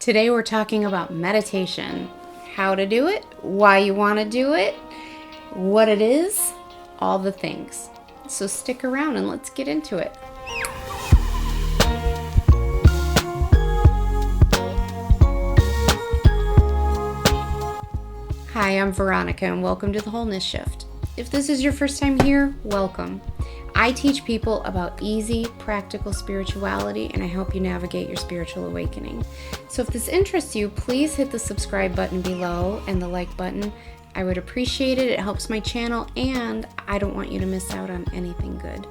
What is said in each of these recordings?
Today we're talking about meditation, how to do it, why you want to do it, what it is, all the things. So stick around and let's get into it. Hi, I'm Veronica and welcome to the Wholeness Shift. If this is your first time here, welcome. I teach people about easy, practical spirituality, and I help you navigate your spiritual awakening. So if this interests you, please hit the subscribe button below and the like button. I would appreciate it. It helps my channel, and I don't want you to miss out on anything good.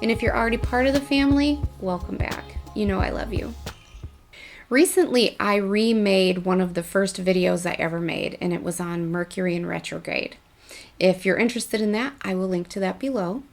And if you're already part of the family, welcome back. You know I love you. Recently, I remade one of the first videos I ever made, and it was on Mercury in retrograde. If you're interested in that, I will link to that below.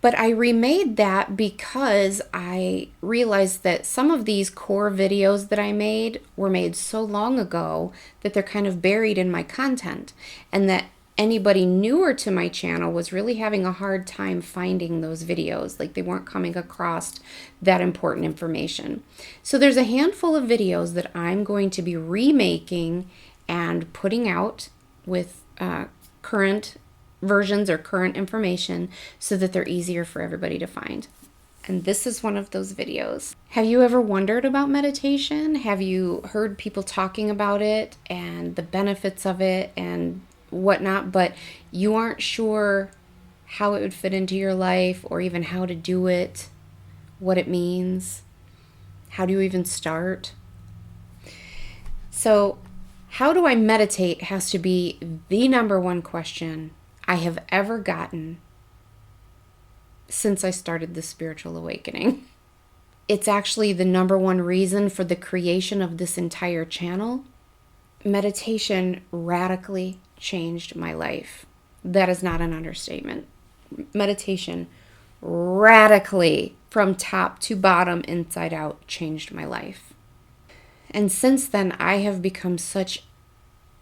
But I remade that because I realized that some of these core videos that I made were made so long ago that they're kind of buried in my content, and that anybody newer to my channel was really having a hard time finding those videos. Like, they weren't coming across that important information. So there's a handful of videos that I'm going to be remaking and putting out with current versions or current information so that they're easier for everybody to find. And this is one of those videos. Have you ever wondered about meditation? Have you heard people talking about it and the benefits of it and whatnot, but you aren't sure how it would fit into your life or even how to do it, what it means? How do you even start? So, how do I meditate has to be the number one question I have ever gotten since I started this spiritual awakening. It's actually the number one reason for the creation of this entire channel. Meditation radically changed my life. That is not an understatement. Meditation radically, from top to bottom, inside out, changed my life. And since then, I have become such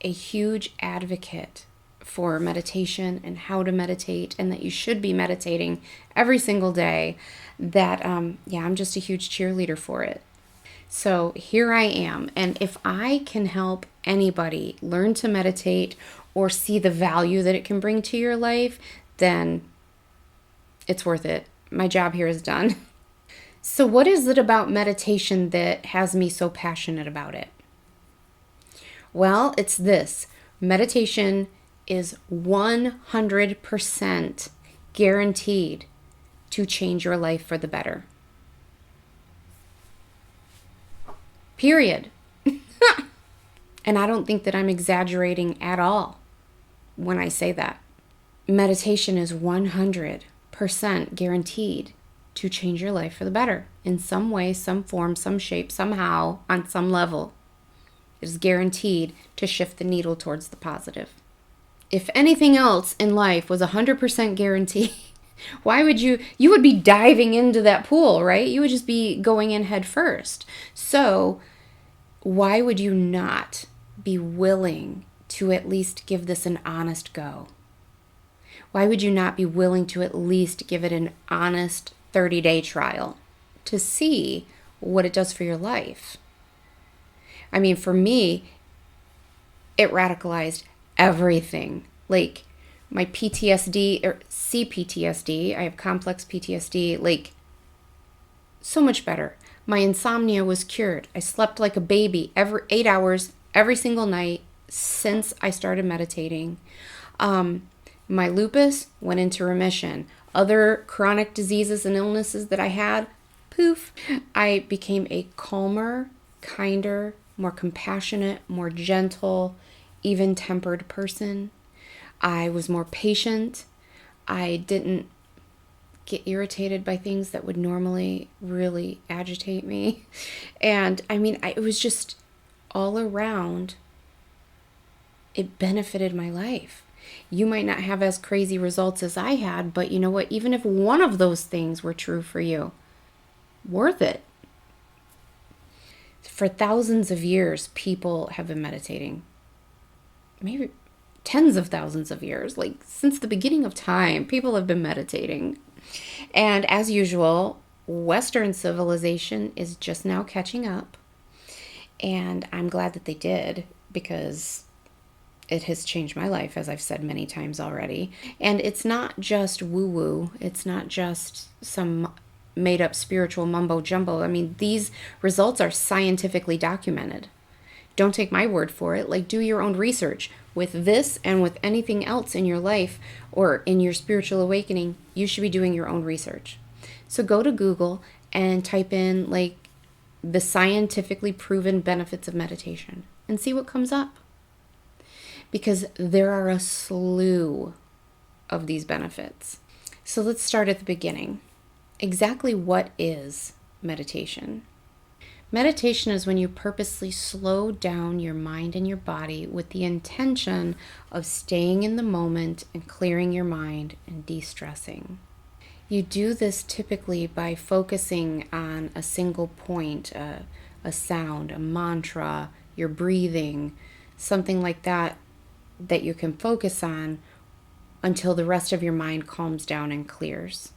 a huge advocate for meditation and how to meditate, and that you should be meditating every single day, that I'm just a huge cheerleader for it. So here I am, and if I can help anybody learn to meditate or see the value that it can bring to your life, then it's worth it. My job here is done. So what is it about meditation that has me so passionate about it? Well, it's this. Meditation is 100% guaranteed to change your life for the better. Period. And I don't think that I'm exaggerating at all when I say that. Meditation is 100% guaranteed to change your life for the better in some way, some form, some shape, somehow, on some level. It is guaranteed to shift the needle towards the positive. If anything else in life was 100% guarantee, why would you would be diving into that pool, right? You would just be going in head first. So why would you not be willing to at least give this an honest go? Why would you not be willing to at least give it an honest 30-day trial to see what it does for your life? I mean, for me, it radicalized everything. Like my PTSD or CPTSD, I have complex PTSD, like so much better. My insomnia was cured. I slept like a baby every 8 hours every single night since I started meditating. My lupus went into remission. Other chronic diseases and illnesses that I had, poof, I became a calmer, kinder, more compassionate, more gentle, even-tempered person. I was more patient. I didn't get irritated by things that would normally really agitate me. And I mean, it was just all around, it benefited my life. You might not have as crazy results as I had, but you know what? Even if one of those things were true for you, worth it. For thousands of years, people have been meditating. Maybe tens of thousands of years, like since the beginning of time, people have been meditating. And as usual, Western civilization is just now catching up. And I'm glad that they did, because it has changed my life, as I've said many times already. And it's not just woo-woo. It's not just some made-up spiritual mumbo-jumbo. I mean, these results are scientifically documented. Don't take my word for it. Like, do your own research. With this and with anything else in your life or in your spiritual awakening, you should be doing your own research. So go to Google and type in, like, the scientifically proven benefits of meditation and see what comes up. Because there are a slew of these benefits. So let's start at the beginning. Exactly what is meditation? Meditation is when you purposely slow down your mind and your body with the intention of staying in the moment and clearing your mind and de-stressing. You do this typically by focusing on a single point, a sound, a mantra, your breathing, something like that you can focus on until the rest of your mind calms down and clears.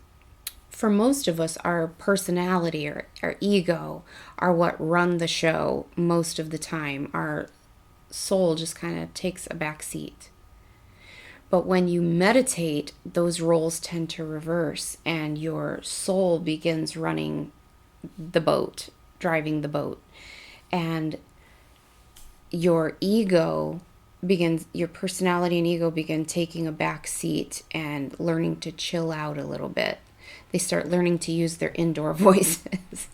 For most of us, our personality or our ego are what run the show most of the time. Our soul just kind of takes a back seat. But when you meditate, those roles tend to reverse and your soul begins running the boat, driving the boat. And your ego begins, your personality and ego begin taking a back seat and learning to chill out a little bit. They start learning to use their indoor voices.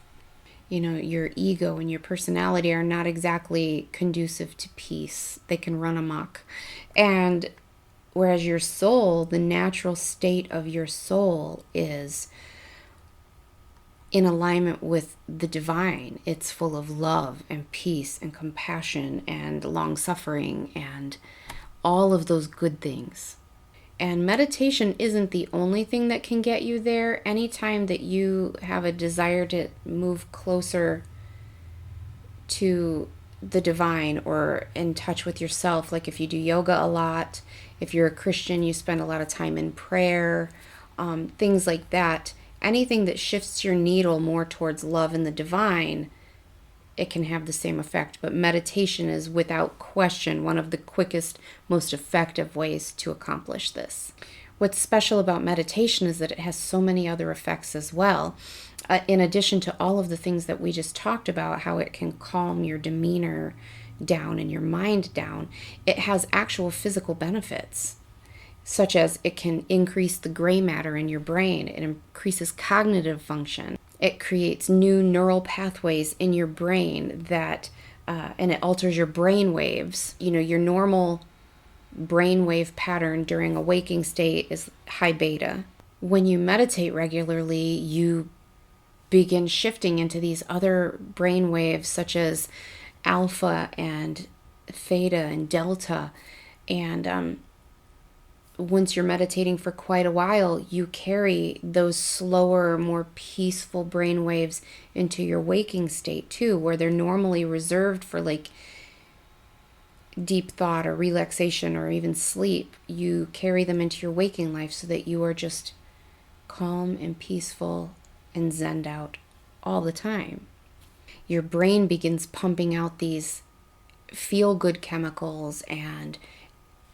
You know, your ego and your personality are not exactly conducive to peace. They can run amok. And whereas your soul, the natural state of your soul is in alignment with the divine. It's full of love and peace and compassion and long-suffering and all of those good things. And meditation isn't the only thing that can get you there. Anytime that you have a desire to move closer to the divine or in touch with yourself, like if you do yoga a lot, if you're a Christian, you spend a lot of time in prayer, things like that. Anything that shifts your needle more towards love and the divine, it can have the same effect. But meditation is without question one of the quickest, most effective ways to accomplish this. What's special about meditation is that it has so many other effects as well. In addition to all of the things that we just talked about, how it can calm your demeanor down and your mind down, it has actual physical benefits, such as it can increase the gray matter in your brain. It increases cognitive function. It creates new neural pathways in your brain that, and it alters your brain waves. You know, your normal brain wave pattern during a waking state is high beta. When you meditate regularly, you begin shifting into these other brain waves, such as alpha and theta and delta. And once you're meditating for quite a while, you carry those slower, more peaceful brain waves into your waking state too, where they're normally reserved for like deep thought or relaxation or even sleep. You carry them into your waking life so that you are just calm and peaceful and zenned out all the time. Your brain begins pumping out these feel-good chemicals and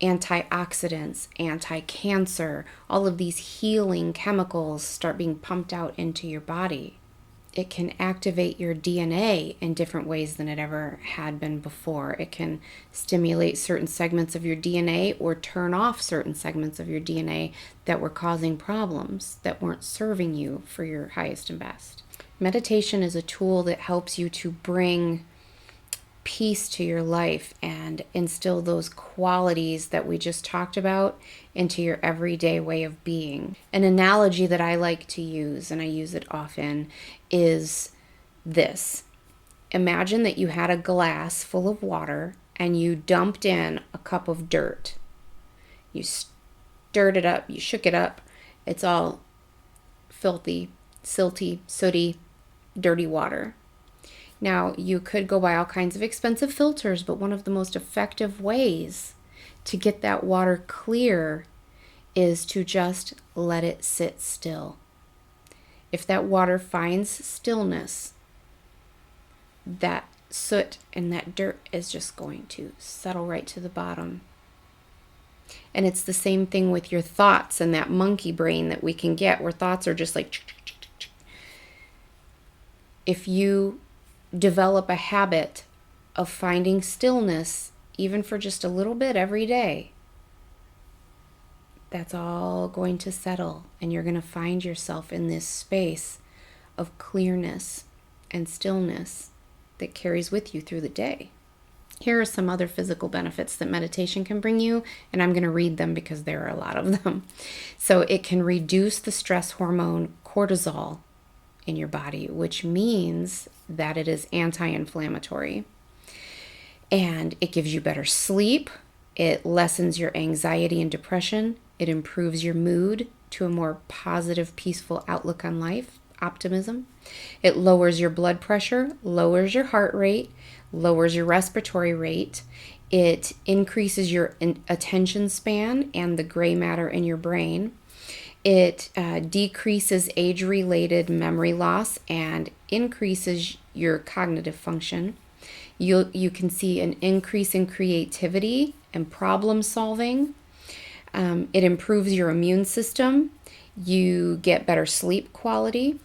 antioxidants, anti-cancer, all of these healing chemicals start being pumped out into your body. It can activate your DNA in different ways than it ever had been before. It can stimulate certain segments of your DNA or turn off certain segments of your DNA that were causing problems, that weren't serving you for your highest and best. Meditation is a tool that helps you to bring peace to your life and instill those qualities that we just talked about into your everyday way of being. An analogy that I like to use, and I use it often, is this. Imagine that you had a glass full of water and you dumped in a cup of dirt. You stirred it up, you shook it up. It's all filthy, silty, sooty, dirty water. Now, you could go buy all kinds of expensive filters, but one of the most effective ways to get that water clear is to just let it sit still. If that water finds stillness, that soot and that dirt is just going to settle right to the bottom. And it's the same thing with your thoughts and that monkey brain that we can get, where thoughts are just like, if you develop a habit of finding stillness, even for just a little bit every day, that's all going to settle, and you're going to find yourself in this space of clearness and stillness that carries with you through the day. Here are some other physical benefits that meditation can bring you, and I'm going to read them because there are a lot of them. So it can reduce the stress hormone cortisol in your body, which means that it is anti-inflammatory. And it gives you better sleep. It lessens your anxiety and depression. It improves your mood to a more positive, peaceful outlook on life, optimism. It lowers your blood pressure, lowers your heart rate, lowers your respiratory rate. It increases your attention span and the gray matter in your brain. It decreases age-related memory loss and increases your cognitive function. You can see an increase in creativity and problem solving. It improves your immune system. You get better sleep quality.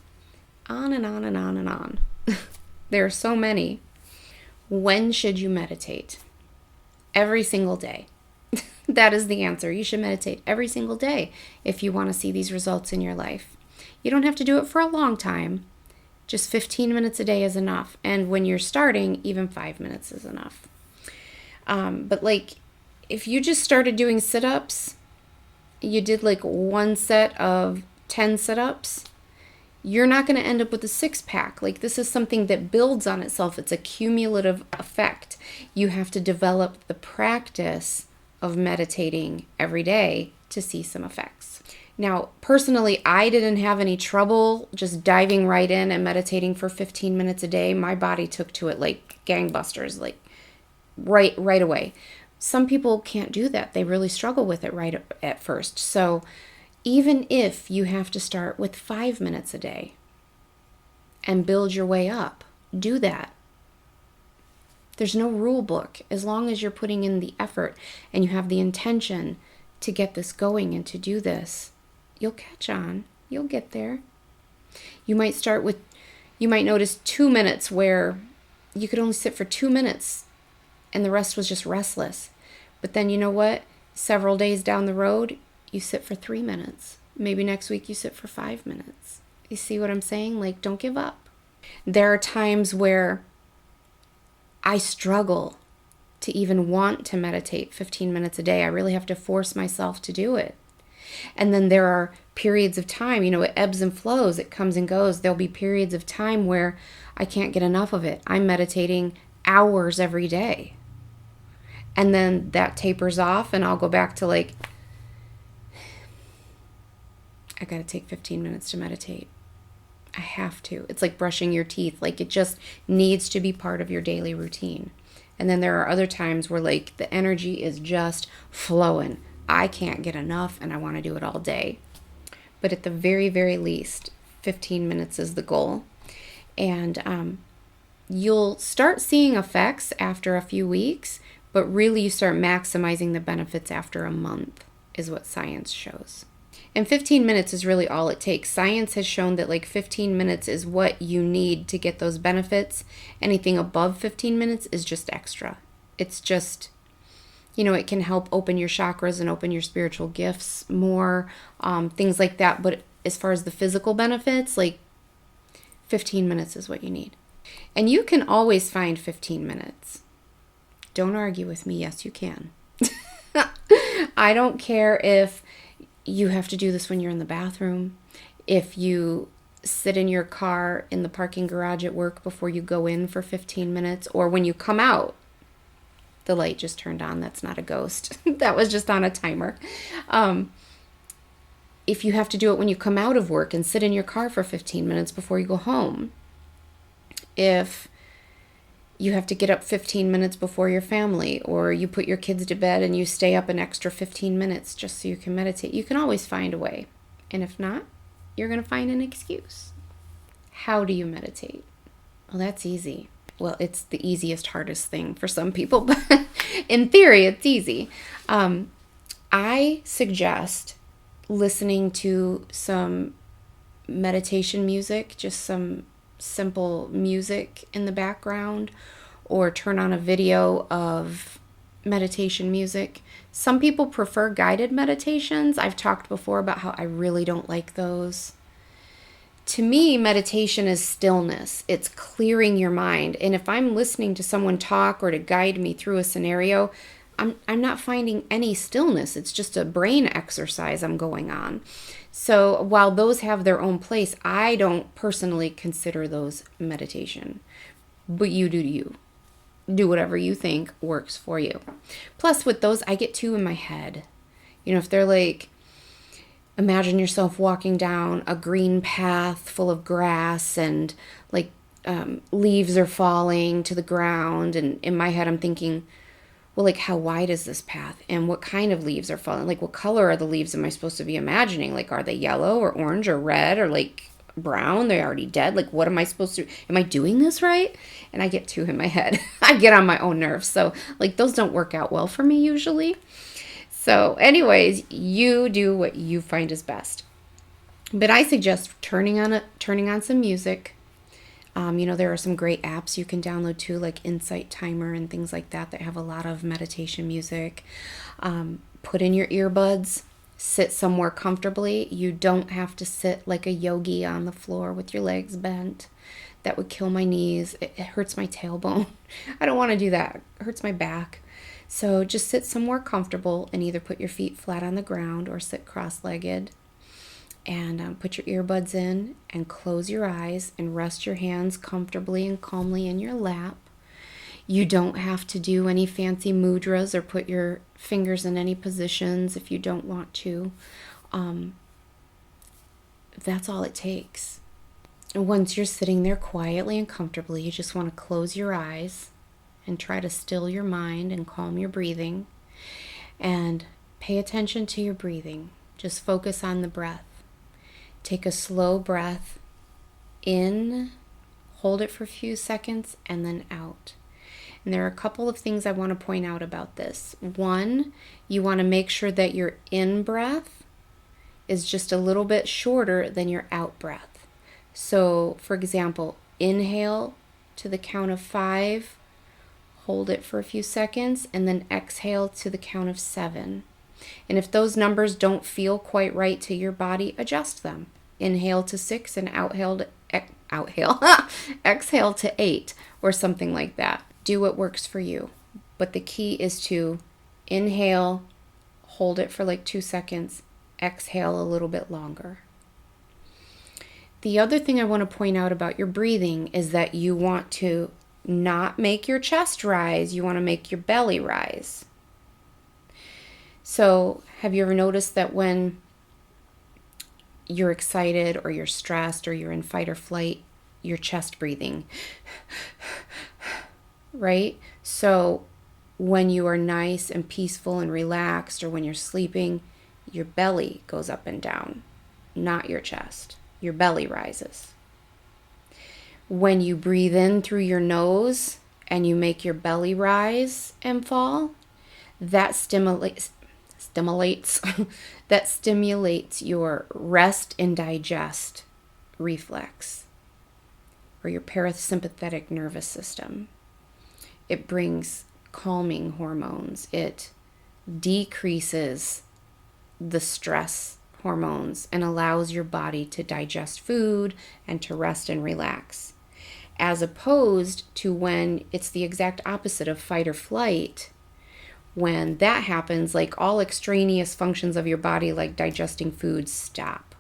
On and on and on and on. There are so many. When should you meditate? Every single day. That is the answer. You should meditate every single day if you want to see these results in your life. You don't have to do it for a long time. Just 15 minutes a day is enough. And when you're starting, even 5 minutes is enough. But like, if you just started doing sit-ups, you did like one set of 10 sit-ups, you're not going to end up with a six-pack. Like, this is something that builds on itself. It's a cumulative effect. You have to develop the practice of meditating every day to see some effects. Now, personally, I didn't have any trouble just diving right in and meditating for 15 minutes a day. My body took to it like gangbusters, like right away. Some people can't do that. They really struggle with it right at first. So even if you have to start with 5 minutes a day and build your way up, do that. There's no rule book. As long as you're putting in the effort and you have the intention to get this going and to do this, you'll catch on. You'll get there. You might notice 2 minutes where you could only sit for 2 minutes and the rest was just restless. But then you know what? Several days down the road, you sit for 3 minutes. Maybe next week you sit for 5 minutes. You see what I'm saying? Like, don't give up. There are times where I struggle to even want to meditate 15 minutes a day. I really have to force myself to do it. And then there are periods of time, it ebbs and flows, it comes and goes. There'll be periods of time where I can't get enough of it. I'm meditating hours every day. And then that tapers off and I'll go back to like, I got to take 15 minutes to meditate. I have to. It's like brushing your teeth. Like, it just needs to be part of your daily routine. And then there are other times where like the energy is just flowing. I can't get enough and I want to do it all day. But at the very, very least, 15 minutes is the goal. And you'll start seeing effects after a few weeks, but really you start maximizing the benefits after a month, is what science shows. And 15 minutes is really all it takes. Science has shown that like 15 minutes is what you need to get those benefits. Anything above 15 minutes is just extra. It's just, it can help open your chakras and open your spiritual gifts more, things like that. But as far as the physical benefits, like 15 minutes is what you need. And you can always find 15 minutes. Don't argue with me. Yes, you can. I don't care if you have to do this when you're in the bathroom, if you sit in your car in the parking garage at work before you go in for 15 minutes, or when you come out. The light just turned on. That's not a ghost. That was just on a timer. If you have to do it when you come out of work and sit in your car for 15 minutes before you go home. If you have to get up 15 minutes before your family, or you put your kids to bed and you stay up an extra 15 minutes just so you can meditate. You can always find a way. And if not, you're going to find an excuse. How do you meditate? Well, that's easy. well, it's the easiest, hardest thing for some people, but in theory, it's easy. I suggest listening to some meditation music, just some simple music in the background, or turn on a video of meditation music. Some people prefer guided meditations. I've talked before about how I really don't like those. To me, meditation is stillness. It's clearing your mind. And if I'm listening to someone talk or to guide me through a scenario, I'm not finding any stillness. It's just a brain exercise I'm going on. So while those have their own place, I don't personally consider those meditation. But you do you. Do whatever you think works for you. Plus, with those, I get too in my head. You know, if they're like, imagine yourself walking down a green path full of grass and like leaves are falling to the ground. And in my head, I'm thinking, well, like, how wide is this path? And what kind of leaves are falling? Like, what color are the leaves am I supposed to be imagining? Like, are they yellow or orange or red or like brown? They're already dead. Like, what am I supposed to, am I doing this right? And I get too in my head. I get on my own nerves. So like, those don't work out well for me usually. So anyways, you do what you find is best. But I suggest turning on some music. There are some great apps you can download too, like Insight Timer and things like that have a lot of meditation music. Put in your earbuds, sit somewhere comfortably. You don't have to sit like a yogi on the floor with your legs bent. That would kill my knees. It hurts my tailbone. I don't want to do that. It hurts my back. So just sit somewhere comfortable and either put your feet flat on the ground or sit cross-legged. And put your earbuds in and close your eyes and rest your hands comfortably and calmly in your lap. You don't have to do any fancy mudras or put your fingers in any positions if you don't want to. That's all it takes. And once you're sitting there quietly and comfortably, you just want to close your eyes and try to still your mind and calm your breathing. And pay attention to your breathing. Just focus on the breath. Take a slow breath in, hold it for a few seconds, and then out. And there are a couple of things I want to point out about this. One, you want to make sure that your in breath is just a little bit shorter than your out breath. So, for example, inhale to the count of 5, hold it for a few seconds, and then exhale to the count of 7. And if those numbers don't feel quite right to your body, adjust them. Inhale to 6 and exhale to 8 or something like that. Do what works for you. But the key is to inhale, hold it for like 2 seconds, exhale a little bit longer. The other thing I want to point out about your breathing is that you want to not make your chest rise, you want to make your belly rise. So, have you ever noticed that when you're excited or you're stressed or you're in fight or flight, your chest breathing, right? So, when you are nice and peaceful and relaxed or when you're sleeping, your belly goes up and down, not your chest. Your belly rises. When you breathe in through your nose and you make your belly rise and fall, that stimulates your rest and digest reflex or your parasympathetic nervous system. It brings calming hormones. It decreases the stress hormones and allows your body to digest food and to rest and relax. As opposed to when it's the exact opposite of fight or flight. When that happens, like all extraneous functions of your body, like digesting food, stop.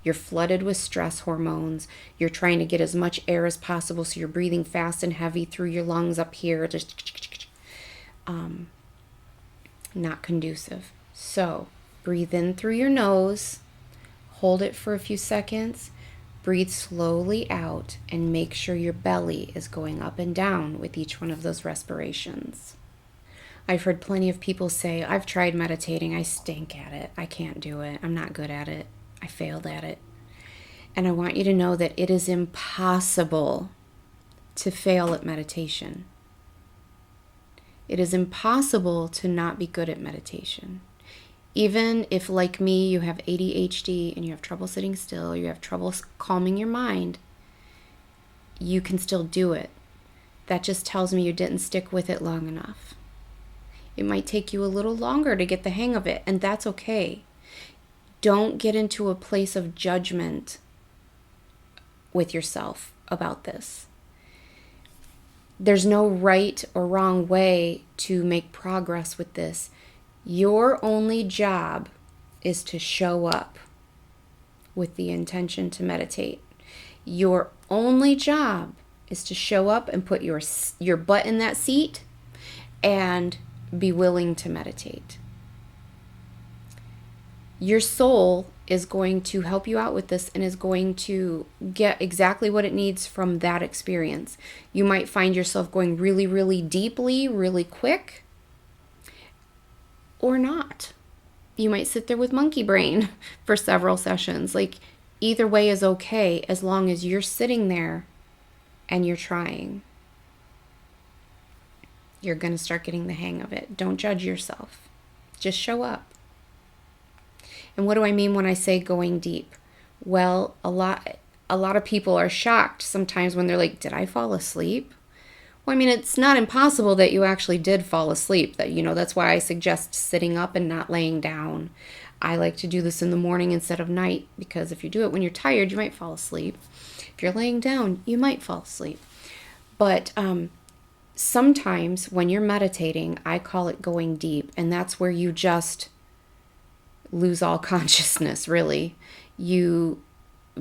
You're flooded with stress hormones. You're trying to get as much air as possible, so you're breathing fast and heavy through your lungs up here. Just not conducive. So breathe in through your nose, hold it for a few seconds, breathe slowly out, and make sure your belly is going up and down with each one of those respirations. I've heard plenty of people say, I've tried meditating, I stink at it, I can't do it, I'm not good at it, I failed at it. And I want you to know that it is impossible to fail at meditation. It is impossible to not be good at meditation. Even if, like me, you have ADHD and you have trouble sitting still, you have trouble calming your mind, you can still do it. That just tells me you didn't stick with it long enough. It might take you a little longer to get the hang of it, and that's okay. Don't get into a place of judgment with yourself about this. There's no right or wrong way to make progress with this. Your only job is to show up with the intention to meditate. Your only job is to show up and put your butt in that seat and be willing to meditate. Your soul is going to help you out with this and is going to get exactly what it needs from that experience. You might find yourself going really, really deeply, really quick, or not. You might sit there with monkey brain for several sessions. Like, either way is okay as long as you're sitting there and you're trying. You're going to start getting the hang of it. Don't judge yourself. Just show up. And what do I mean when I say going deep? Well, a lot of people are shocked sometimes when they're like, did I fall asleep? Well, I mean, it's not impossible that you actually did fall asleep. That's why I suggest sitting up and not laying down. I like to do this in the morning instead of night, because if you do it when you're tired, you might fall asleep. If you're laying down, you might fall asleep. But sometimes when you're meditating, I call it going deep, and that's where you just lose all consciousness, really. You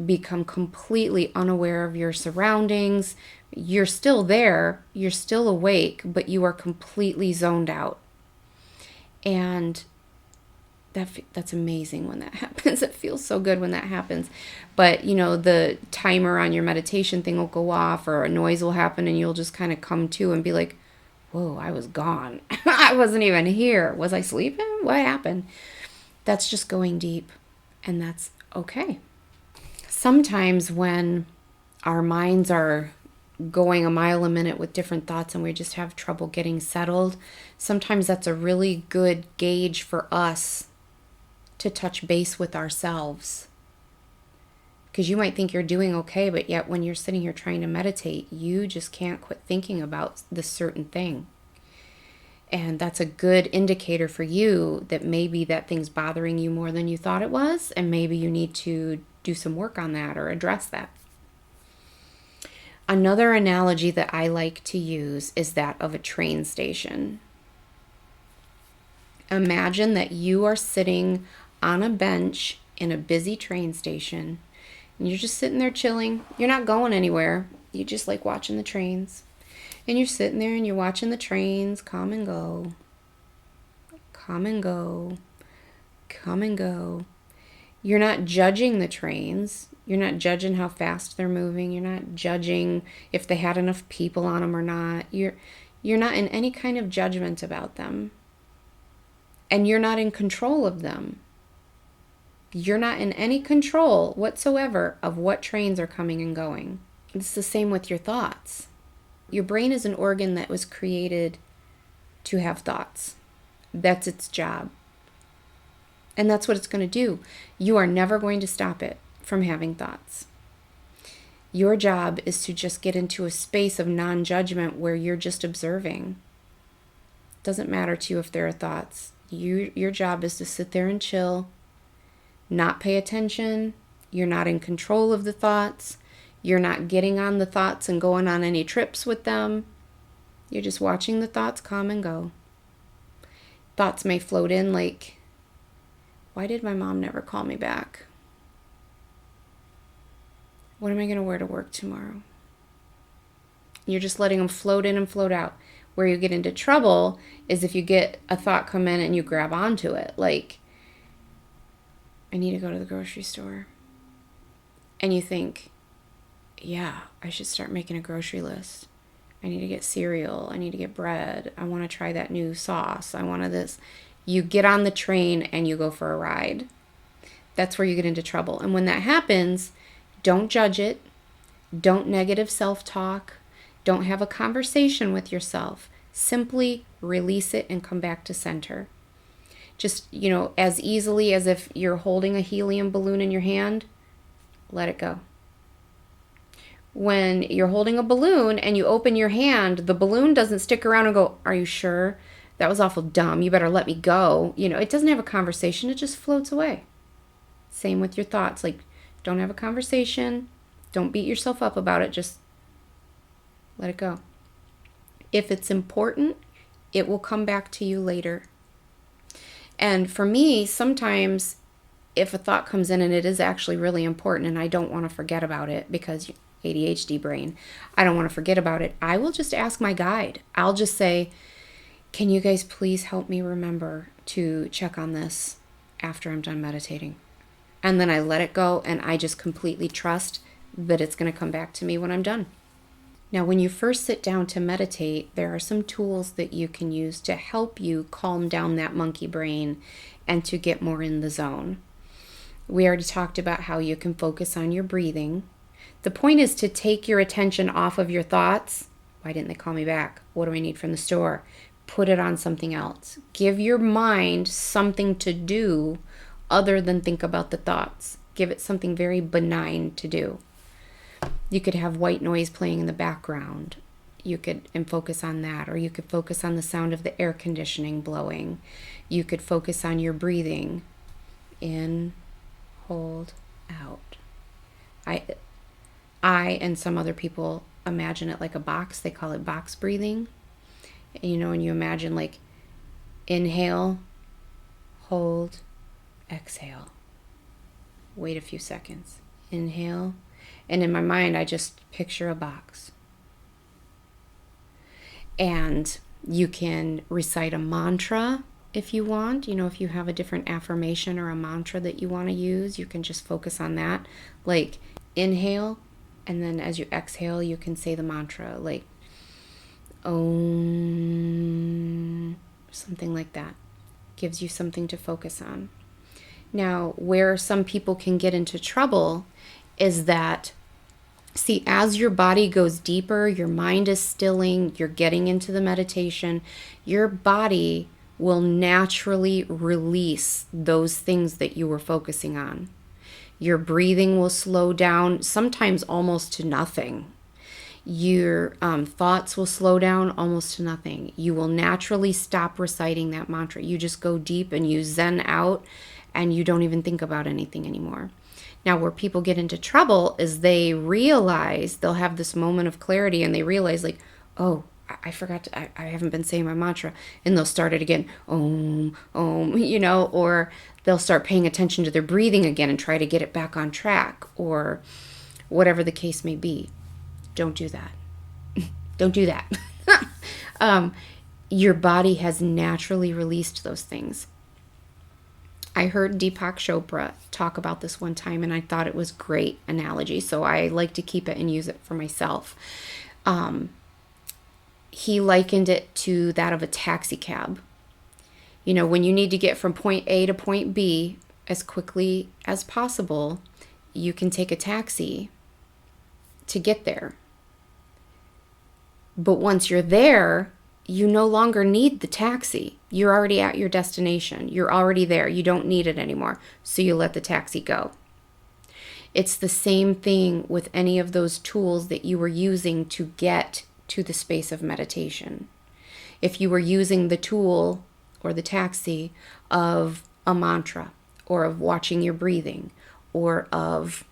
become completely unaware of your surroundings. You're still there, you're still awake, but you are completely zoned out. And that's amazing when that happens. It feels so good when that happens. But, the timer on your meditation thing will go off, or a noise will happen, and you'll just kind of come to and be like, whoa, I was gone. I wasn't even here. Was I sleeping? What happened? That's just going deep, and that's okay. Sometimes when our minds are going a mile a minute with different thoughts and we just have trouble getting settled, sometimes that's a really good gauge for us to touch base with ourselves. Because you might think you're doing okay, but yet when you're sitting here trying to meditate, you just can't quit thinking about this certain thing. And that's a good indicator for you that maybe that thing's bothering you more than you thought it was, and maybe you need to do some work on that or address that. Another analogy that I like to use is that of a train station. Imagine that you are sitting on a bench in a busy train station, and you're just sitting there chilling. You're not going anywhere. You just like watching the trains. And you're sitting there and you're watching the trains come and go, come and go, come and go. You're not judging the trains. You're not judging how fast they're moving. You're not judging if they had enough people on them or not. You're not in any kind of judgment about them. And you're not in control of them. You're not in any control whatsoever of what trains are coming and going. It's the same with your thoughts. Your brain is an organ that was created to have thoughts. That's its job. And that's what it's going to do. You are never going to stop it from having thoughts. Your job is to just get into a space of non-judgment where you're just observing. It doesn't matter to you if there are thoughts. Your job is to sit there and chill, not pay attention. You're not in control of the thoughts. You're not getting on the thoughts and going on any trips with them. You're just watching the thoughts come and go. Thoughts may float in like, why did my mom never call me back? What am I going to wear to work tomorrow? You're just letting them float in and float out. Where you get into trouble is if you get a thought come in and you grab onto it. Like, I need to go to the grocery store. And you think, yeah, I should start making a grocery list. I need to get cereal. I need to get bread. I want to try that new sauce. I want this. You get on the train and you go for a ride. That's where you get into trouble. And when that happens, don't judge it. Don't negative self-talk. Don't have a conversation with yourself. Simply release it and come back to center. Just, as easily as if you're holding a helium balloon in your hand, let it go. When you're holding a balloon and you open your hand, the balloon doesn't stick around and go, "Are you sure? That was awful dumb. You better let me go." It doesn't have a conversation. It just floats away. Same with your thoughts. Like, don't have a conversation. Don't beat yourself up about it. Just let it go. If it's important, it will come back to you later. And for me, sometimes if a thought comes in and it is actually really important and I don't want to forget about it because ADHD brain, I don't want to forget about it, I will just ask my guide. I'll just say, "Can you guys please help me remember to check on this after I'm done meditating?" And then I let it go and I just completely trust that it's going to come back to me when I'm done. Now, when you first sit down to meditate, there are some tools that you can use to help you calm down that monkey brain and to get more in the zone. We already talked about how you can focus on your breathing. The point is to take your attention off of your thoughts. Why didn't they call me back? What do I need from the store? Put it on something else. Give your mind something to do other than think about the thoughts. Give it something very benign to do. You could have white noise playing in the background. And focus on that. Or you could focus on the sound of the air conditioning blowing. You could focus on your breathing. In, hold, out. I and some other people imagine it like a box. They call it box breathing. And you imagine like inhale, hold, exhale. Wait a few seconds. Inhale. And in my mind, I just picture a box. And you can recite a mantra if you want. If you have a different affirmation or a mantra that you want to use, you can just focus on that. Like inhale. And then as you exhale, you can say the mantra like Om, something like that. Gives you something to focus on. Now, where some people can get into trouble is that, see, as your body goes deeper, your mind is stilling, you're getting into the meditation, your body will naturally release those things that you were focusing on. Your breathing will slow down, sometimes almost to nothing. Your thoughts will slow down almost to nothing. You will naturally stop reciting that mantra. You just go deep and you zen out and you don't even think about anything anymore. Now, where people get into trouble is they realize, they'll have this moment of clarity and they realize like, "Oh, I forgot I haven't been saying my mantra," and they'll start it again, Om, or they'll start paying attention to their breathing again and try to get it back on track, or whatever the case may be. Don't do that. Don't do that. Your body has naturally released those things. I heard Deepak Chopra talk about this one time, and I thought it was a great analogy, so I like to keep it and use it for myself. He likened it to that of a taxi cab. When you need to get from point A to point B as quickly as possible, you can take a taxi to get there. But once you're there, you no longer need the taxi. You're already at your destination. You're already there. You don't need it anymore. So you let the taxi go. It's the same thing with any of those tools that you were using to get to the space of meditation. If you were using the tool or the taxi of a mantra, or of watching your breathing, or of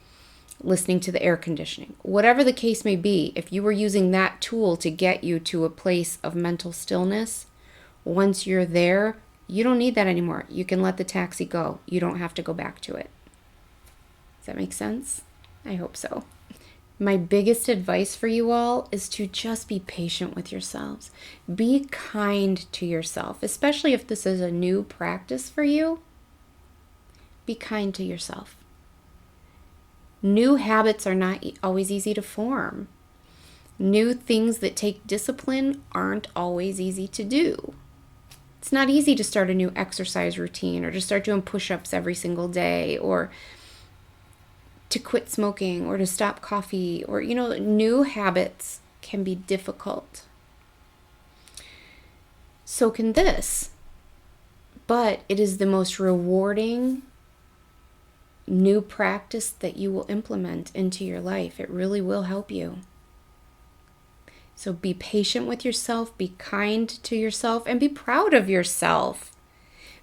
listening to the air conditioning, whatever the case may be, if you were using that tool to get you to a place of mental stillness, once you're there, you don't need that anymore. You can let the taxi go. You don't have to go back to it. Does that make sense? I hope so. My biggest advice for you all is to just be patient with yourselves. Be kind to yourself, especially if this is a new practice for you. Be kind to yourself. New habits are not always easy to form. New things that take discipline aren't always easy to do. It's not easy to start a new exercise routine, or to start doing push-ups every single day, or to quit smoking, or to stop coffee, or, new habits can be difficult. So can this. But it is the most rewarding new practice that you will implement into your life. It really will help you. So be patient with yourself, be kind to yourself, and be proud of yourself.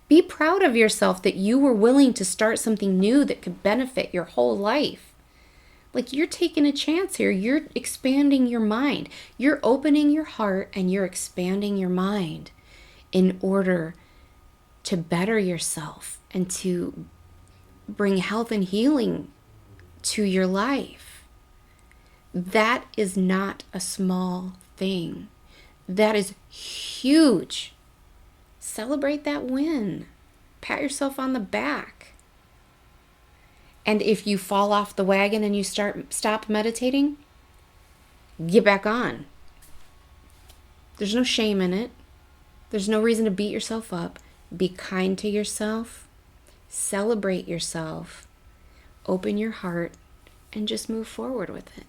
Be proud of yourself that you were willing to start something new that could benefit your whole life. Like, you're taking a chance here. You're expanding your mind. You're opening your heart and you're expanding your mind in order to better yourself and to bring health and healing to your life. That is not a small thing. That is huge. Celebrate that win. Pat yourself on the back. And if you fall off the wagon and you stop meditating, get back on. There's no shame in it. There's no reason to beat yourself up. Be kind to yourself. Celebrate yourself. Open your heart and just move forward with it.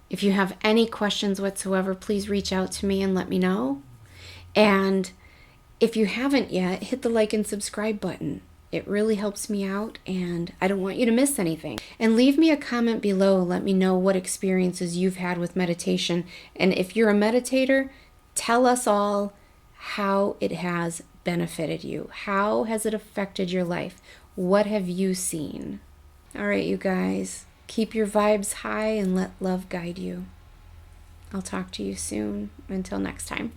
If you have any questions whatsoever, please reach out to me and let me know. And if you haven't yet, hit the like and subscribe button. It really helps me out, and I don't want you to miss anything. And leave me a comment below. Let me know what experiences you've had with meditation. And if you're a meditator, tell us all how it has benefited you. How has it affected your life? What have you seen? All right, you guys, keep your vibes high and let love guide you. I'll talk to you soon. Until next time.